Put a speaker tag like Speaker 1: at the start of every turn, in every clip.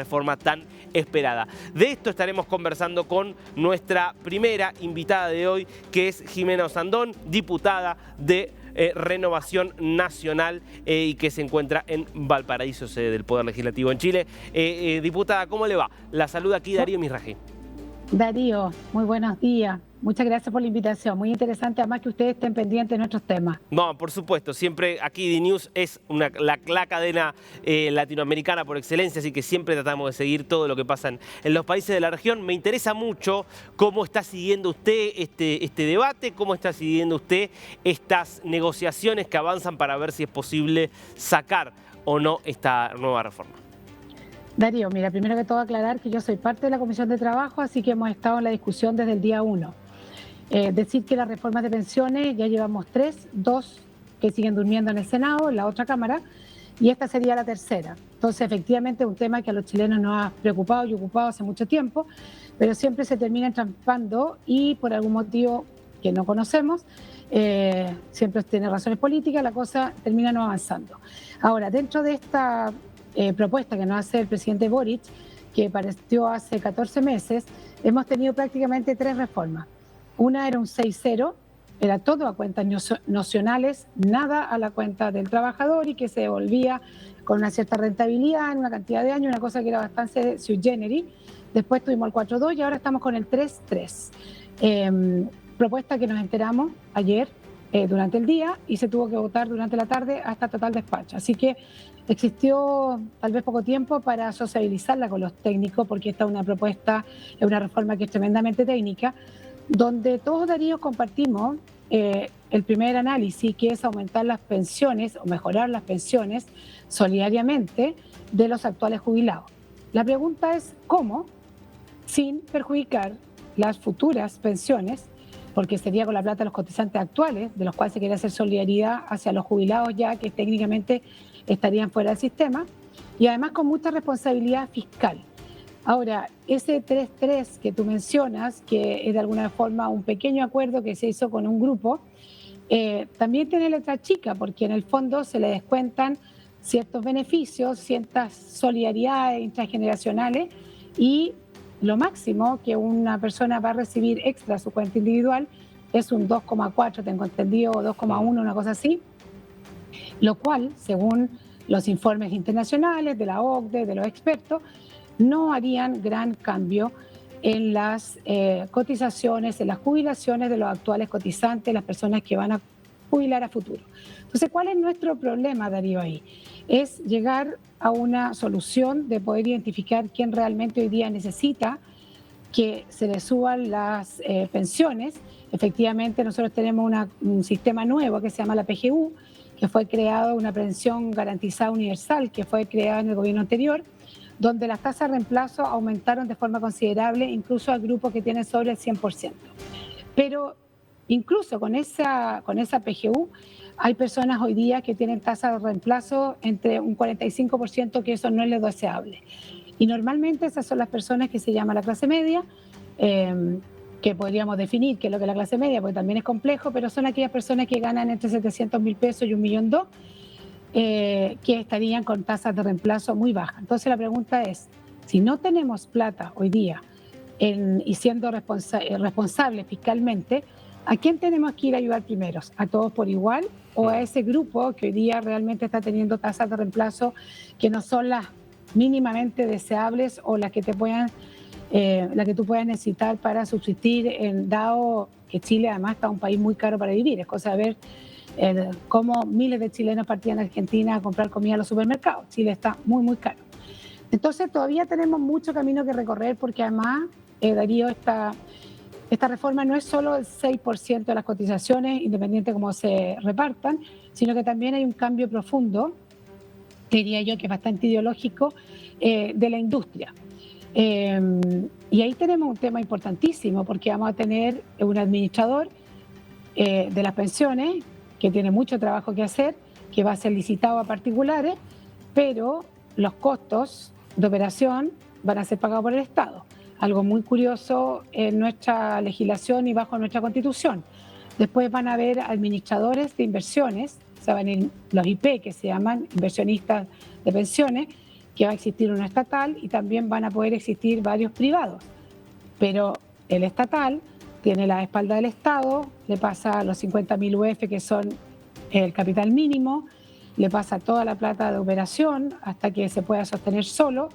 Speaker 1: reforma tan esperada. De esto estaremos conversando con nuestra primera invitada de hoy, que es Jimena Osandón, diputada de Renovación Nacional y que se encuentra en Valparaíso, sede del Poder Legislativo en Chile. Diputada, ¿cómo le va? La saluda aquí Darío Misraji.
Speaker 2: Darío, muy buenos días. Muchas gracias por la invitación. Muy interesante, además que ustedes estén pendientes de nuestros temas.
Speaker 1: No, por supuesto. Siempre aquí D-News es la cadena latinoamericana por excelencia, así que siempre tratamos de seguir todo lo que pasa en los países de la región. Me interesa mucho cómo está siguiendo usted este debate, cómo está siguiendo usted estas negociaciones que avanzan para ver si es posible sacar o no esta nueva reforma.
Speaker 2: Darío, mira, primero que todo aclarar que yo soy parte de la Comisión de Trabajo, así que hemos estado en la discusión desde el día 1. Decir que las reformas de pensiones ya llevamos 3, 2 que siguen durmiendo en el Senado, en la otra Cámara, y esta sería la tercera. Entonces, efectivamente, es un tema que a los chilenos nos ha preocupado y ocupado hace mucho tiempo, pero siempre se termina entrampando y por algún motivo que no conocemos, siempre tiene razones políticas, la cosa termina no avanzando. Ahora, dentro de esta propuesta que nos hace el presidente Boric, que partió hace 14 meses, hemos tenido prácticamente 3 reformas. Una era un 6-0, era todo a cuentas nocionales, nada a la cuenta del trabajador y que se devolvía con una cierta rentabilidad en una cantidad de años, una cosa que era bastante sui generis. Después tuvimos el 4-2 y ahora estamos con el 3-3. Propuesta que nos enteramos ayer durante el día y se tuvo que votar durante la tarde hasta total despacho. Así que existió tal vez poco tiempo para sociabilizarla con los técnicos, porque esta es una propuesta, es una reforma que es tremendamente técnica, donde todos, Darío, compartimos el primer análisis, que es aumentar las pensiones o mejorar las pensiones solidariamente de los actuales jubilados. La pregunta es cómo, sin perjudicar las futuras pensiones, porque sería con la plata de los cotizantes actuales, de los cuales se quiere hacer solidaridad hacia los jubilados ya que técnicamente estarían fuera del sistema, y además con mucha responsabilidad fiscal. Ahora, ese 3-3 que tú mencionas, que es de alguna forma un pequeño acuerdo que se hizo con un grupo, también tiene letra chica, porque en el fondo se le descuentan ciertos beneficios, ciertas solidaridades intrageneracionales y lo máximo que una persona va a recibir extra a su cuenta individual es un 2,4, tengo entendido, o 2,1, una cosa así, lo cual, según los informes internacionales de la OCDE, de los expertos, no harían gran cambio en las cotizaciones, en las jubilaciones de los actuales cotizantes, las personas que van a jubilar a futuro. Entonces, ¿cuál es nuestro problema, Darío, ahí? Es llegar a una solución de poder identificar quién realmente hoy día necesita que se le suban las pensiones. Efectivamente, nosotros tenemos un sistema nuevo que se llama la PGU, que fue creado, una pensión garantizada universal, que fue creada en el gobierno anterior, donde las tasas de reemplazo aumentaron de forma considerable, incluso al grupo que tiene sobre el 100%. Pero incluso con esa PGU, hay personas hoy día que tienen tasas de reemplazo entre un 45%, que eso no es lo deseable. Y normalmente esas son las personas que se llama la clase media, que podríamos definir qué es lo que es la clase media, porque también es complejo, pero son aquellas personas que ganan entre 700.000 pesos y 1.200.000, que estarían con tasas de reemplazo muy bajas. Entonces la pregunta es, si no tenemos plata hoy día y siendo responsables fiscalmente, ¿a quién tenemos que ir a ayudar primero? ¿A todos por igual o a ese grupo que hoy día realmente está teniendo tasas de reemplazo que no son las mínimamente deseables o las que tú puedas necesitar para subsistir, dado que Chile además está un país muy caro para vivir? Es cosa de ver cómo miles de chilenos partían a Argentina a comprar comida a los supermercados. Chile está muy, muy caro. Entonces todavía tenemos mucho camino que recorrer, porque además, Darío, esta reforma no es solo el 6% de las cotizaciones, independiente de cómo se repartan, sino que también hay un cambio profundo, diría yo, que es bastante ideológico, de la industria. Y ahí tenemos un tema importantísimo, porque vamos a tener un administrador de las pensiones que tiene mucho trabajo que hacer, que va a ser licitado a particulares, pero los costos de operación van a ser pagados por el Estado. Algo muy curioso en nuestra legislación y bajo nuestra Constitución. Después van a haber administradores de inversiones, o sea, van a ir los IP, que se llaman inversionistas de pensiones, que va a existir uno estatal y también van a poder existir varios privados. Pero el estatal tiene la espalda del Estado, le pasa los 50.000 UF que son el capital mínimo, le pasa toda la plata de operación hasta que se pueda sostener solo,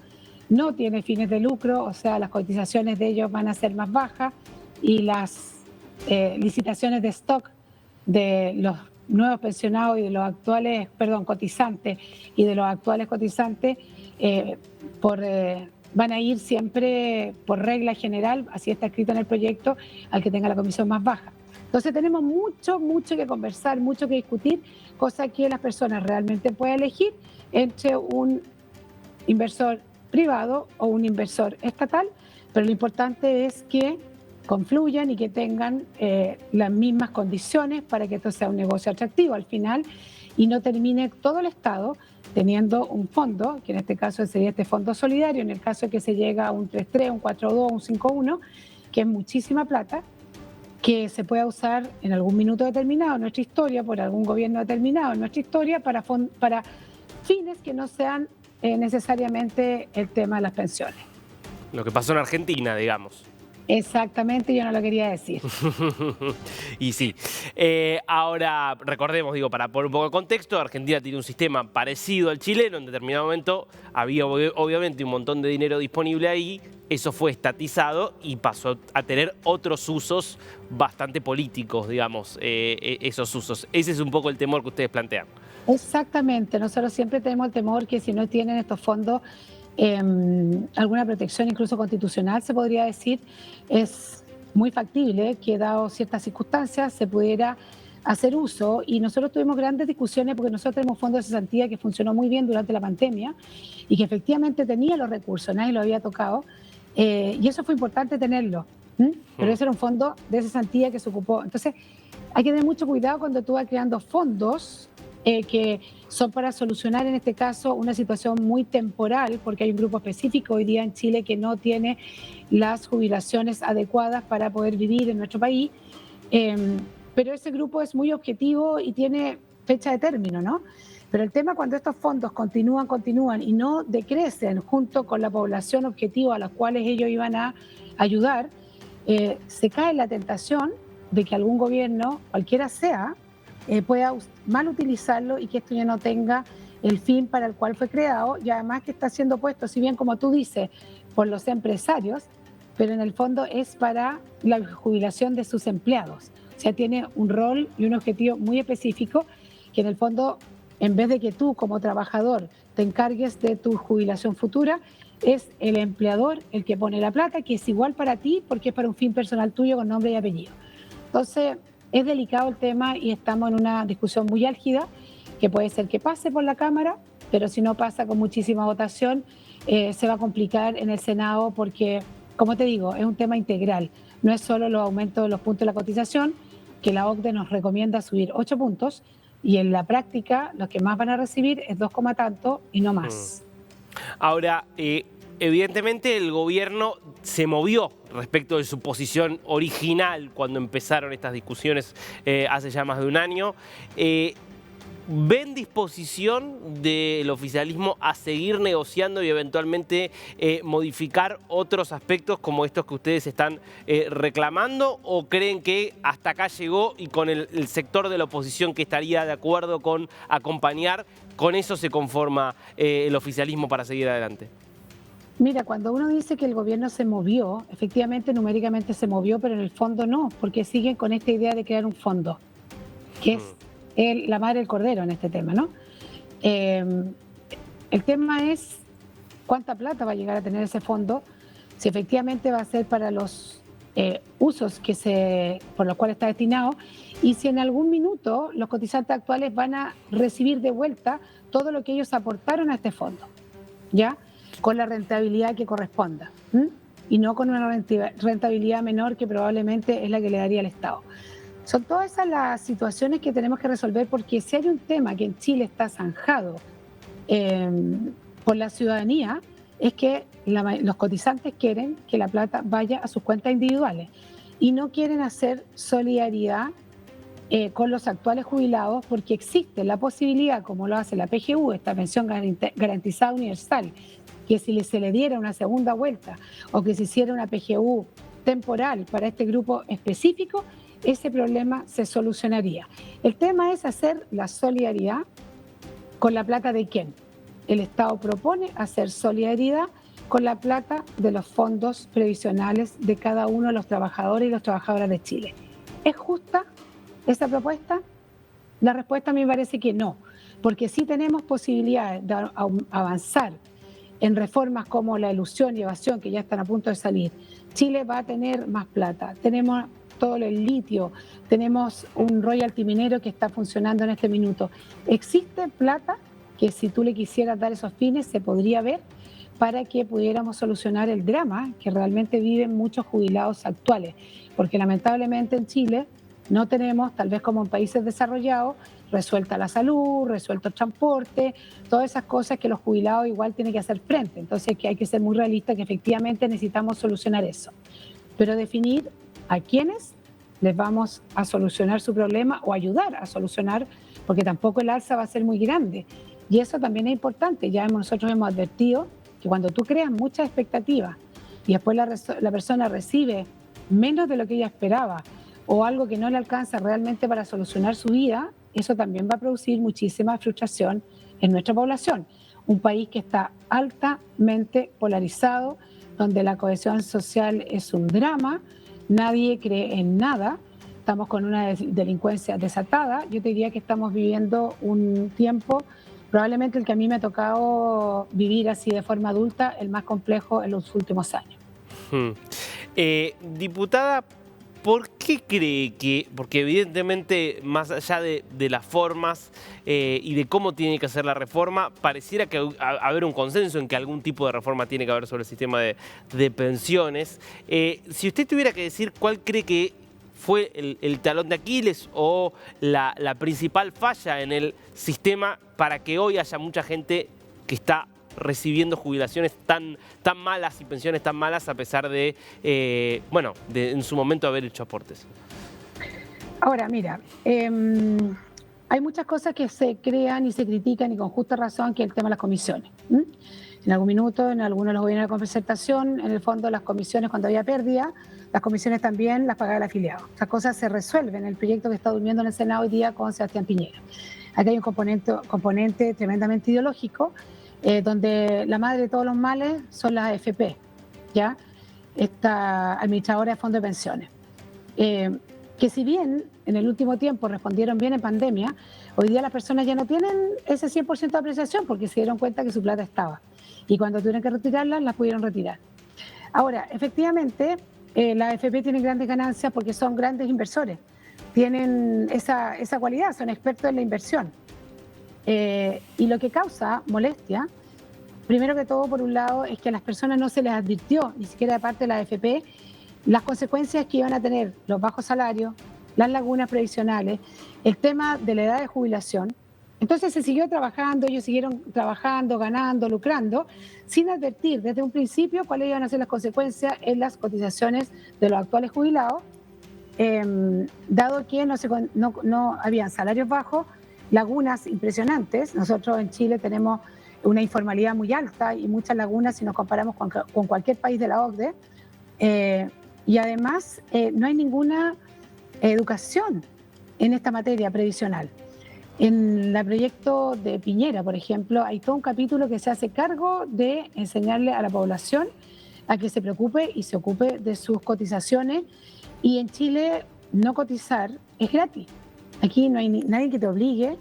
Speaker 2: no tiene fines de lucro, o sea, las cotizaciones de ellos van a ser más bajas y las licitaciones de stock de los nuevos pensionados y de los actuales, cotizantes y de los actuales cotizantes van a ir siempre por regla general, así está escrito en el proyecto, al que tenga la comisión más baja. Entonces tenemos mucho que conversar, mucho que discutir, cosa que las personas realmente pueden elegir entre un inversor privado o un inversor estatal, pero lo importante es que confluyan y que tengan las mismas condiciones para que esto sea un negocio atractivo al final y no termine todo el Estado teniendo un fondo, que en este caso sería este fondo solidario, en el caso de que se llega a un 3.3, un 4.2, un 5.1, que es muchísima plata, que se pueda usar en algún minuto determinado en nuestra historia, por algún gobierno determinado en nuestra historia, para fines que no sean necesariamente el tema de las pensiones.
Speaker 1: Lo que pasó en Argentina, digamos.
Speaker 2: Exactamente, yo no lo quería decir.
Speaker 1: Y sí. Ahora, recordemos, para poner un poco de contexto, Argentina tiene un sistema parecido al chileno. En determinado momento había obviamente un montón de dinero disponible ahí. Eso fue estatizado y pasó a tener otros usos bastante políticos, digamos, esos usos. Ese es un poco el temor que ustedes plantean.
Speaker 2: Exactamente. Nosotros siempre tenemos el temor que si no tienen estos fondos alguna protección incluso constitucional, se podría decir, es muy factible que dado ciertas circunstancias se pudiera hacer uso, y nosotros tuvimos grandes discusiones porque nosotros tenemos fondo de cesantía que funcionó muy bien durante la pandemia y que efectivamente tenía los recursos, nadie lo había tocado, y eso fue importante tenerlo, pero ese era un fondo de cesantía que se ocupó. Entonces hay que tener mucho cuidado cuando tú vas creando fondos que son para solucionar en este caso una situación muy temporal, porque hay un grupo específico hoy día en Chile que no tiene las jubilaciones adecuadas para poder vivir en nuestro país, pero ese grupo es muy objetivo y tiene fecha de término, ¿no? Pero el tema cuando estos fondos continúan y no decrecen junto con la población objetivo a la cuales ellos iban a ayudar, se cae en la tentación de que algún gobierno, cualquiera sea, pueda mal utilizarlo y que esto ya no tenga el fin para el cual fue creado, y además que está siendo puesto, si bien como tú dices, por los empresarios, pero en el fondo es para la jubilación de sus empleados. O sea, tiene un rol y un objetivo muy específico que en el fondo, en vez de que tú como trabajador te encargues de tu jubilación futura, es el empleador el que pone la plata, que es igual para ti porque es para un fin personal tuyo con nombre y apellido. Entonces, es delicado el tema y estamos en una discusión muy álgida que puede ser que pase por la Cámara, pero si no pasa con muchísima votación, se va a complicar en el Senado porque, como te digo, es un tema integral. No es solo los aumentos de los puntos de la cotización, que la OCDE nos recomienda subir 8 puntos, y en la práctica los que más van a recibir es 2, tanto y no más.
Speaker 1: Ahora, evidentemente el gobierno se movió respecto de su posición original cuando empezaron estas discusiones hace ya más de un año. ¿Ven disposición del oficialismo a seguir negociando y eventualmente modificar otros aspectos como estos que ustedes están reclamando? ¿O creen que hasta acá llegó y con el sector de la oposición que estaría de acuerdo con acompañar, con eso se conforma el oficialismo para seguir adelante?
Speaker 2: Mira, cuando uno dice que el gobierno se movió, efectivamente numéricamente se movió, pero en el fondo no, porque siguen con esta idea de crear un fondo, que es la madre del cordero en este tema, ¿no? El tema es cuánta plata va a llegar a tener ese fondo, si efectivamente va a ser para los usos por los cuales está destinado, y si en algún minuto los cotizantes actuales van a recibir de vuelta todo lo que ellos aportaron a este fondo, ¿ya? Con la rentabilidad que corresponda, y no con una rentabilidad menor que probablemente es la que le daría el Estado. Son todas esas las situaciones que tenemos que resolver, porque si hay un tema que en Chile está zanjado por la ciudadanía, es que los cotizantes quieren que la plata vaya a sus cuentas individuales y no quieren hacer solidaridad con los actuales jubilados, porque existe la posibilidad, como lo hace la PGU, esta pensión garantizada universal, que si se le diera una segunda vuelta o que se hiciera una PGU temporal para este grupo específico, ese problema se solucionaría. El tema es hacer la solidaridad con la plata de quién. El Estado propone hacer solidaridad con la plata de los fondos previsionales de cada uno de los trabajadores y las trabajadoras de Chile. ¿Es justa esa propuesta? La respuesta a mí me parece que no, porque sí tenemos posibilidades de avanzar en reformas como la elusión y evasión, que ya están a punto de salir. Chile va a tener más plata, tenemos todo el litio, tenemos un royalty minero que está funcionando en este minuto. Existe plata que si tú le quisieras dar esos fines se podría ver para que pudiéramos solucionar el drama que realmente viven muchos jubilados actuales, porque lamentablemente en Chile no tenemos, tal vez como en países desarrollados, resuelta la salud, resuelto el transporte, todas esas cosas que los jubilados igual tienen que hacer frente. Entonces que hay que ser muy realistas que efectivamente necesitamos solucionar eso. Pero definir a quiénes les vamos a solucionar su problema o ayudar a solucionar, porque tampoco el alza va a ser muy grande. Y eso también es importante. Ya nosotros hemos advertido que cuando tú creas muchas expectativas y después la persona recibe menos de lo que ella esperaba o algo que no le alcanza realmente para solucionar su vida, eso también va a producir muchísima frustración en nuestra población. Un país que está altamente polarizado, donde la cohesión social es un drama, nadie cree en nada, estamos con una delincuencia desatada. Yo te diría que estamos viviendo un tiempo, probablemente el que a mí me ha tocado vivir así de forma adulta, el más complejo en los últimos años.
Speaker 1: Diputada, ¿por qué cree que, porque evidentemente más allá de las formas y de cómo tiene que hacer la reforma, pareciera que haber un consenso en que algún tipo de reforma tiene que haber sobre el sistema de pensiones? Si usted tuviera que decir cuál cree que fue el talón de Aquiles o la principal falla en el sistema para que hoy haya mucha gente que está recibiendo jubilaciones tan malas y pensiones tan malas a pesar de, bueno, de en su momento haber hecho aportes.
Speaker 2: Ahora, mira, hay muchas cosas que se crean y se critican y con justa razón, que es el tema de las comisiones. En algún minuto, en algunos de los gobiernos de concertación, en el fondo las comisiones cuando había pérdida, las comisiones también las pagaba el afiliado. Estas cosas se resuelven en el proyecto que está durmiendo en el Senado hoy día con Sebastián Piñera. Aquí hay un componente tremendamente ideológico, donde la madre de todos los males son las AFP, ¿ya? Esta administradora de fondos de pensiones. Que si bien en el último tiempo respondieron bien en pandemia, hoy día las personas ya no tienen ese 100% de apreciación porque se dieron cuenta que su plata estaba. Y cuando tuvieron que retirarlas, las pudieron retirar. Ahora, efectivamente, las AFP tienen grandes ganancias porque son grandes inversores. Tienen esa cualidad, son expertos en la inversión. Y lo que causa molestia, primero que todo, por un lado, es que a las personas no se les advirtió, ni siquiera de parte de la AFP, las consecuencias que iban a tener los bajos salarios, las lagunas previsionales, el tema de la edad de jubilación. Entonces se siguió trabajando, ellos siguieron trabajando, ganando, lucrando, sin advertir desde un principio cuáles iban a ser las consecuencias en las cotizaciones de los actuales jubilados, dado que no habían salarios bajos, lagunas impresionantes. Nosotros en Chile tenemos una informalidad muy alta y muchas lagunas si nos comparamos con cualquier país de la OCDE. Y además no hay ninguna educación en esta materia previsional. En el proyecto de Piñera, por ejemplo, hay todo un capítulo que se hace cargo de enseñarle a la población a que se preocupe y se ocupe de sus cotizaciones. Y en Chile no cotizar es gratis. Aquí no hay nadie que te obligue.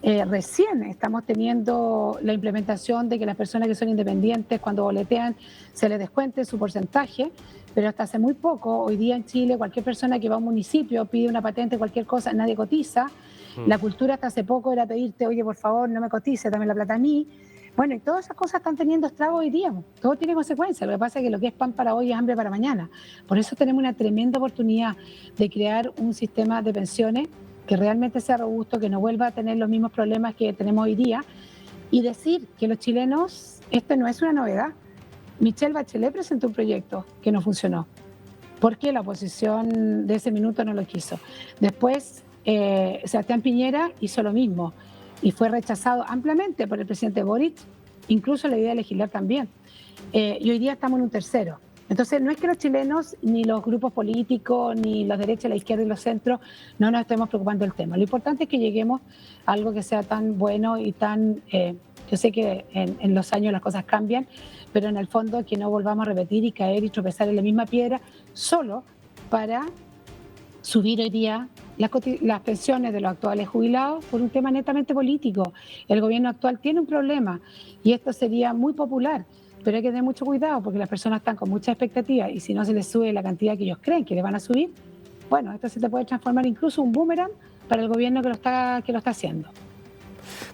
Speaker 2: Recién estamos teniendo la implementación de que las personas que son independientes cuando boletean se les descuente su porcentaje, pero hasta hace muy poco, hoy día en Chile, cualquier persona que va a un municipio pide una patente, cualquier cosa, nadie cotiza. La cultura hasta hace poco era pedirte, oye, por favor, no me cotice, dame la plata a mí. Bueno, y todas esas cosas están teniendo estrago hoy día. Todo tiene consecuencias. Lo que pasa es que lo que es pan para hoy es hambre para mañana. Por eso tenemos una tremenda oportunidad de crear un sistema de pensiones que realmente sea robusto, que no vuelva a tener los mismos problemas que tenemos hoy día, y decir que los chilenos, esto no es una novedad. Michelle Bachelet presentó un proyecto que no funcionó, porque la oposición de ese minuto no lo quiso. Después Sebastián Piñera hizo lo mismo y fue rechazado ampliamente por el presidente Boric, incluso la idea de legislar también. Y hoy día estamos en un tercero. Entonces, no es que los chilenos, ni los grupos políticos, ni los derechos, la izquierda y los centros no nos estemos preocupando del tema. Lo importante es que lleguemos a algo que sea tan bueno y tan... yo sé que en los años las cosas cambian, pero en el fondo que no volvamos a repetir y caer y tropezar en la misma piedra solo para subir hoy día las pensiones de los actuales jubilados por un tema netamente político. El gobierno actual tiene un problema y esto sería muy popular, pero hay que tener mucho cuidado porque las personas están con mucha expectativa y si no se les sube la cantidad que ellos creen que les van a subir, bueno, esto se te puede transformar incluso un boomerang para el gobierno que lo está haciendo.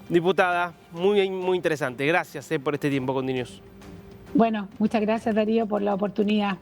Speaker 1: Diputada, muy interesante. Gracias por este tiempo con DNews.
Speaker 2: Bueno, muchas gracias Darío por la oportunidad.